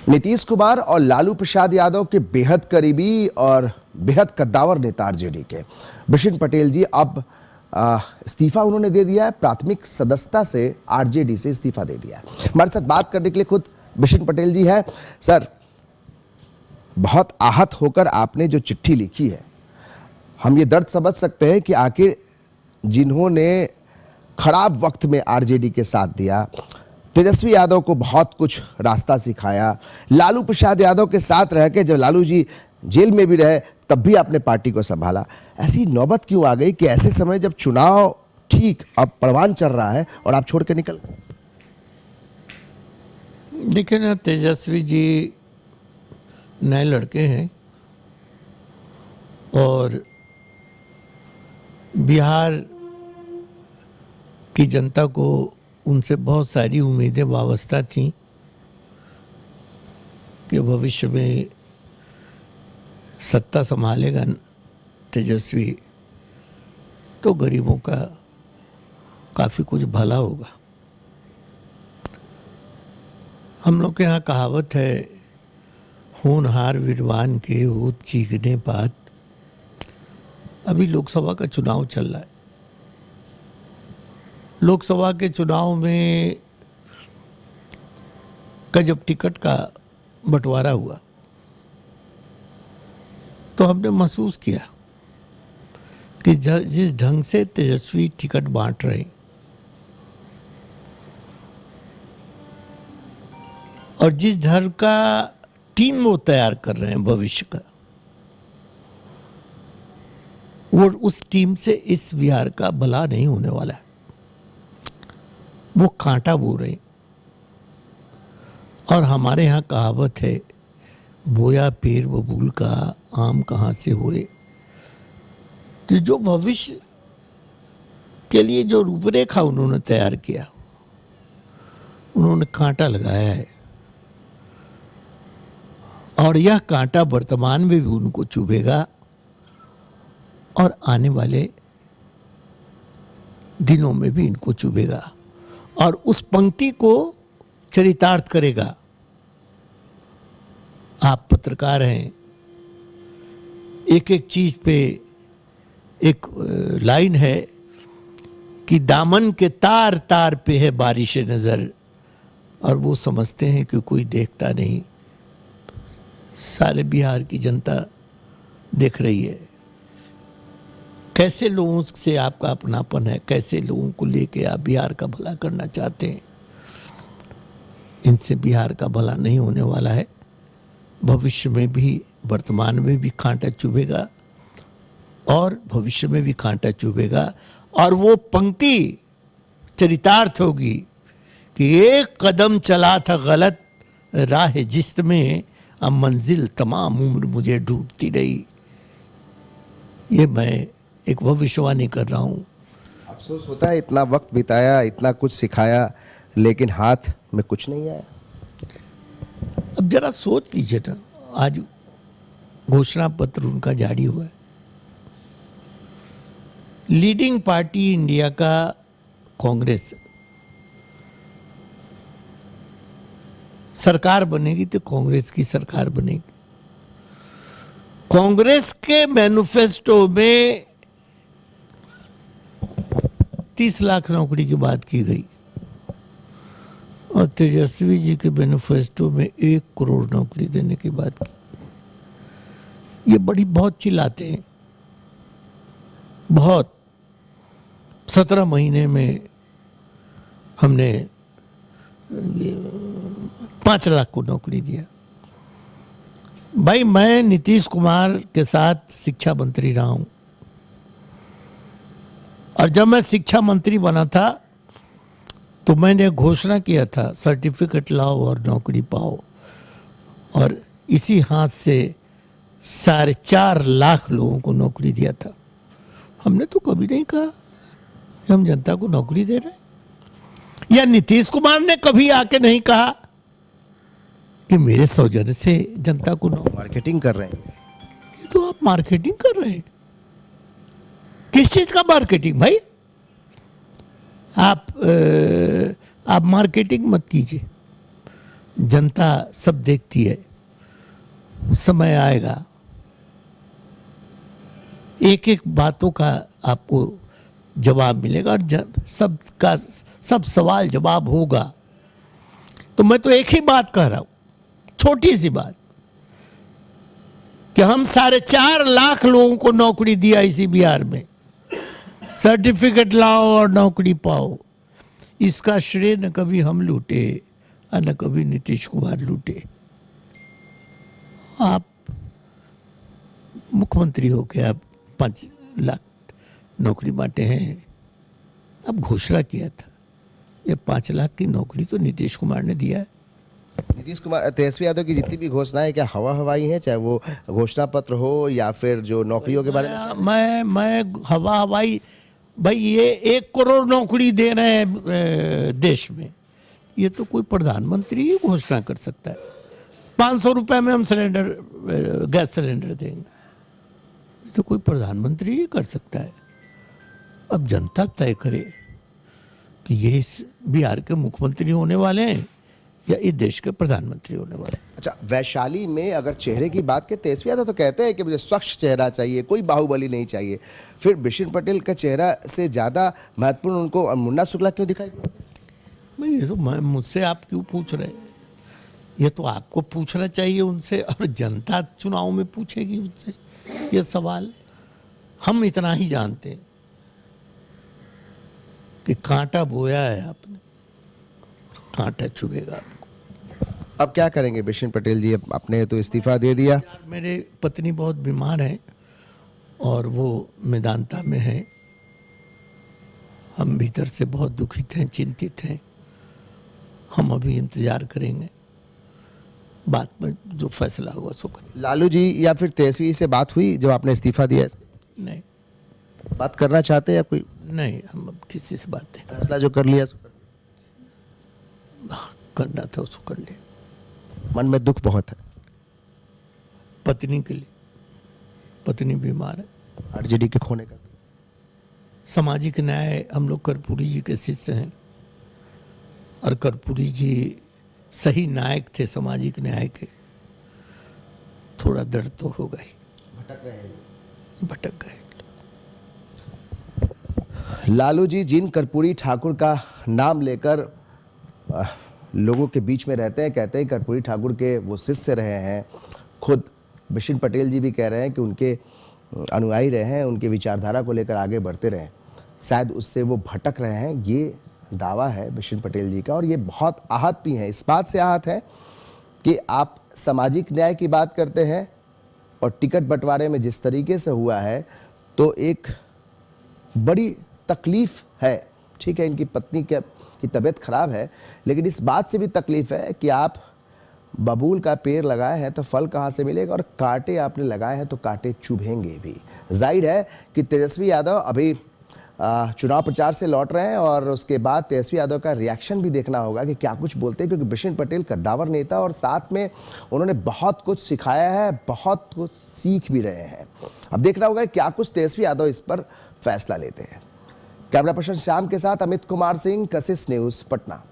नीतीश कुमार और लालू प्रसाद यादव के बेहद करीबी और बेहद कद्दावर नेता आरजेडी के बिशन पटेल जी अब इस्तीफा उन्होंने दे दिया है। प्राथमिक सदस्यता से आरजेडी से इस्तीफा दे दिया है। हमारे साथ बात करने के लिए खुद बिशन पटेल जी हैं। सर, बहुत आहत होकर आपने जो चिट्ठी लिखी है, हम ये दर्द समझ सकते हैं कि आखिर जिन्होंने खराब वक्त में आरजेडी के साथ दिया, तेजस्वी यादव को बहुत कुछ रास्ता सिखाया, लालू प्रसाद यादव के साथ रह के जब लालू जी जेल में भी रहे तब भी आपने पार्टी को संभाला, ऐसी नौबत क्यों आ गई कि ऐसे समय जब चुनाव ठीक अब परवान चल रहा है और आप छोड़ के निकल गए? देखिए ना, तेजस्वी जी नए लड़के हैं और बिहार की जनता को उनसे बहुत सारी उम्मीदें वाबस्ता थीं कि भविष्य में सत्ता संभालेगा तेजस्वी तो गरीबों का काफ़ी कुछ भला होगा। हम लोग के यहाँ कहावत है, होनहार विद्वान के होत चीखने बात। अभी लोकसभा का चुनाव चल रहा है। लोकसभा के चुनाव में जब टिकट का बंटवारा हुआ तो हमने महसूस किया कि जिस ढंग से तेजस्वी टिकट बांट रहे और जिस ढंग का टीम वो तैयार कर रहे हैं भविष्य का, वो उस टीम से इस बिहार का भला नहीं होने वाला है। वो कांटा बो रहे। और हमारे यहाँ कहावत है, बोया पेड़ बबूल का आम कहाँ से हुए। तो जो भविष्य के लिए जो रूपरेखा उन्होंने तैयार किया, उन्होंने कांटा लगाया है और यह कांटा वर्तमान में भी उनको चुभेगा और आने वाले दिनों में भी इनको चुभेगा और उस पंक्ति को चरितार्थ करेगा। आप पत्रकार हैं, एक एक चीज पे एक लाइन है कि दामन के तार तार पे है बारिश नज़र, और वो समझते हैं कि कोई देखता नहीं, सारे बिहार की जनता देख रही है। कैसे लोगों से आपका अपनापन है, कैसे लोगों को लेके आप बिहार का भला करना चाहते हैं। इनसे बिहार का भला नहीं होने वाला है। भविष्य में भी, वर्तमान में भी कांटा चुभेगा और भविष्य में भी कांटा चुभेगा और वो पंक्ति चरितार्थ होगी कि एक कदम चला था गलत राह जिसमें, अब मंजिल तमाम उम्र मुझे ढूंढती रही। ये मैं एक भविष्यवाणी कर रहा हूँ। अफसोस होता है, इतना वक्त बिताया, इतना कुछ सिखाया, लेकिन हाथ में कुछ नहीं आया। अब जरा सोच लीजिए ना, आज घोषणा पत्र उनका जारी हुआ है। लीडिंग पार्टी इंडिया का कांग्रेस सरकार बनेगी तो कांग्रेस की सरकार बनेगी। कांग्रेस के मैनिफेस्टो में 30 लाख नौकरी की बात की गई और तेजस्वी जी के मैनिफेस्टो में 1 करोड़ नौकरी देने की बात की। ये बहुत चिल्लाते हैं, बहुत। 17 महीने में हमने 5 लाख को नौकरी दिया। भाई, मैं नीतीश कुमार के साथ शिक्षा मंत्री रहा हूं और जब मैं शिक्षा मंत्री बना था तो मैंने घोषणा किया था, सर्टिफिकेट लाओ और नौकरी पाओ, और इसी हाथ से 4.5 लाख लोगों को नौकरी दिया था। हमने तो कभी नहीं कहा कि हम जनता को नौकरी दे रहे हैं, या नीतीश कुमार ने कभी आके नहीं कहा कि मेरे सौजन्य से जनता को मार्केटिंग कर रहे हैं। ये तो आप मार्केटिंग कर रहे हैं। किस चीज का मार्केटिंग भाई? आप मार्केटिंग मत कीजिए। जनता सब देखती है, समय आएगा एक एक बातों का आपको जवाब मिलेगा और सबका सब सवाल जवाब होगा। तो मैं तो एक ही बात कह रहा हूं, छोटी सी बात, कि हम 4.5 लाख लोगों को नौकरी दिया इसी बिहार में। सर्टिफिकेट लाओ और नौकरी पाओ, इसका श्रेय न कभी हम लूटे और न कभी नीतीश कुमार लूटे। आप मुख्यमंत्री हो के आप 5 लाख नौकरी बांटे हैं। अब घोषणा किया था, ये 5 लाख की नौकरी तो नीतीश कुमार ने दिया है। नीतीश कुमार, तेजस्वी यादव की जितनी भी घोषणाएं क्या हवा हवाई हैं, चाहे वो घोषणा पत्र हो या फिर जो नौकरियों के बारे में? मैं हवा हवाई, भाई ये 1 करोड़ नौकरी दे रहे हैं देश में, ये तो कोई प्रधानमंत्री ही घोषणा कर सकता है। 500 रुपए में हम गैस सिलेंडर देंगे, ये तो कोई प्रधानमंत्री ही कर सकता है। अब जनता तय करे कि ये इस बिहार के मुख्यमंत्री होने वाले हैं या इस देश के प्रधानमंत्री होने वाले हैं। अच्छा, वैशाली में अगर चेहरे की बात करें, तेजस्वी यादव तो कहते हैं कि मुझे स्वच्छ चेहरा चाहिए, कोई बाहुबली नहीं चाहिए। फिर बिशन पटेल का चेहरा से ज़्यादा महत्वपूर्ण उनको मुन्ना शुक्ला क्यों दिखाई? भाई ये तो मुझसे आप क्यों पूछ रहे हैं? ये तो आपको पूछना चाहिए उनसे, और जनता चुनाव में पूछेगी उनसे ये सवाल। हम इतना ही जानते हैं कि कांटा बोया है आपने, कांटा चुभेगा आपको। अब क्या करेंगे बिशन पटेल जी? आपने तो इस्तीफा दे दिया। यार, मेरे पत्नी बहुत बीमार है और वो मेदांता में है। हम भीतर से बहुत दुखित हैं, चिंतित हैं। हम अभी इंतजार करेंगे, बात में जो फैसला हुआ सो करेंगे। लालू जी या फिर तेजस्वी से बात हुई जब आपने इस्तीफा दिया? नहीं, बात करना चाहते हैं या कोई? नहीं, हम अब किसी से बात नहीं फैसला जो कर लिया करना था उसको कर ले। मन में दुख बहुत है पत्नी के लिए, पत्नी बीमार है। आरजेडी के खोने का। सामाजिक न्याय, हम लोग कर्पूरी जी के शिष्य हैं और कर्पूरी जी सही नायक थे सामाजिक न्याय के। थोड़ा दर्द तो होगा ही, भटक गए। लालू जी जिन कर्पूरी ठाकुर का नाम लेकर लोगों के बीच में रहते हैं, कहते हैं कर्पूरी ठाकुर के वो शिष्य रहे हैं। खुद बिशन पटेल जी भी कह रहे हैं कि उनके अनुयायी रहे हैं, उनके विचारधारा को लेकर आगे बढ़ते रहे, शायद उससे वो भटक रहे हैं। ये दावा है बिशन पटेल जी का, और ये बहुत आहत भी हैं। इस बात से आहत है कि आप सामाजिक न्याय की बात करते हैं और टिकट बंटवारे में जिस तरीके से हुआ है, तो एक बड़ी तकलीफ है। ठीक है, इनकी पत्नी की तबीयत खराब है, लेकिन इस बात से भी तकलीफ है कि आप बबूल का पेड़ लगाए हैं तो फल कहाँ से मिलेगा, और कांटे आपने लगाए हैं तो कांटे चुभेंगे भी। जाहिर है कि तेजस्वी यादव अभी चुनाव प्रचार से लौट रहे हैं और उसके बाद तेजस्वी यादव का रिएक्शन भी देखना होगा कि क्या कुछ बोलते हैं, क्योंकि बिशन पटेल कद्दावर नेता और साथ में उन्होंने बहुत कुछ सिखाया है, बहुत कुछ सीख भी रहे हैं। अब देखना होगा क्या कुछ तेजस्वी यादव इस पर फैसला लेते हैं। कैमरा पर्सन श्याम के साथ अमित कुमार सिंह, कशिश न्यूज़, पटना।